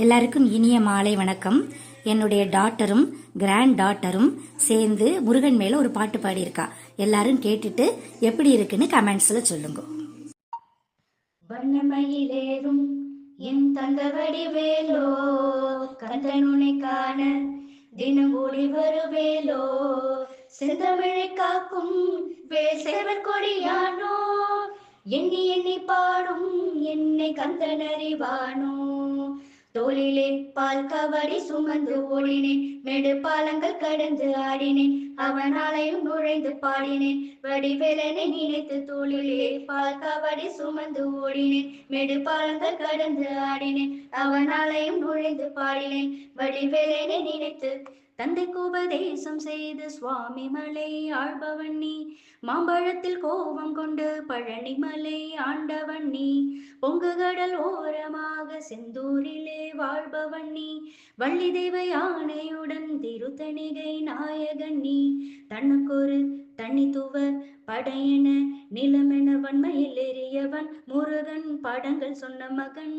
எல்லாருக்கும் இனிய மாலை வணக்கம். என்னுடைய டாட்டரும் கிராண்ட் டாட்டரும் சேர்ந்து முருகன் மேல ஒரு பாட்டு பாடியிருக்கா. எல்லாரும் கேட்டுட்டு எப்படி இருக்குன்னு கமெண்ட்ஸ்ல சொல்லுங்க. வண்ணமயிலேறும் என் தங்க வடிவேலோ, கந்தனுனை காண தினம் ஓடி வருவேலோ, செந்தமிழை காக்கும் வேசவர் கொடியானோ, எண்ணி எண்ணி பாடும் என்னை கந்தன் அறிவானோ, தோளிலே பால் கவடி சுமந்து ஓடினேன், மெடு பாலங்கள் கடந்து ஆடினேன், அவனாலையும் நுழைந்து பாடினேன், வடிவேலனை நினைத்து தோளிலே பால் கவடி சுமந்து ஓடினேன், மெடு பாலங்கள் கடந்து ஆடினேன், அவனாலையும் நுழைந்து பாடினேன், வடிவேலனை நினைத்து தந்தைக்கு உபதேசம் செய்து சுவாமி மலை ஆழ்பவன் நீ, மாம்பழத்தில் கோபம் கொண்டு பழனி மலை ஆண்டவன் நீ, பொங்கு கடல் ஓரமாக செந்தூரிலே வாழ்பவன் நீ, வள்ளி தெய்வ யானையுடன் திருத்தணிகை நாயகன் நீ, தன்னுக்கொரு தனித்துவ படையென நிலமென வன்மையில் எரியவன் முருகன், பாடங்கள் சொன்ன மகன்,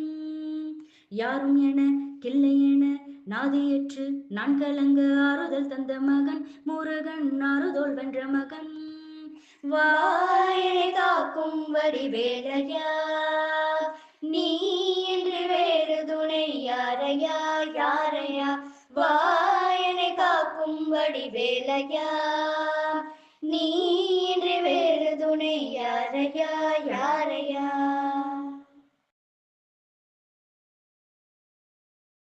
யாரும் என கிள்ளை என நாதியற்று நான் கலங்க ஆறுதல் தந்த மகன் முருகன், ஆறுதோல் வென்ற மகன், வாயனை காக்கும் வடிவேலையா, நீ என்று வேறு துணை யாரையா யாரையா, வாயனை காக்கும் வடிவேலையா, நீ என்று வேறு துணை யாரையா யாரையா.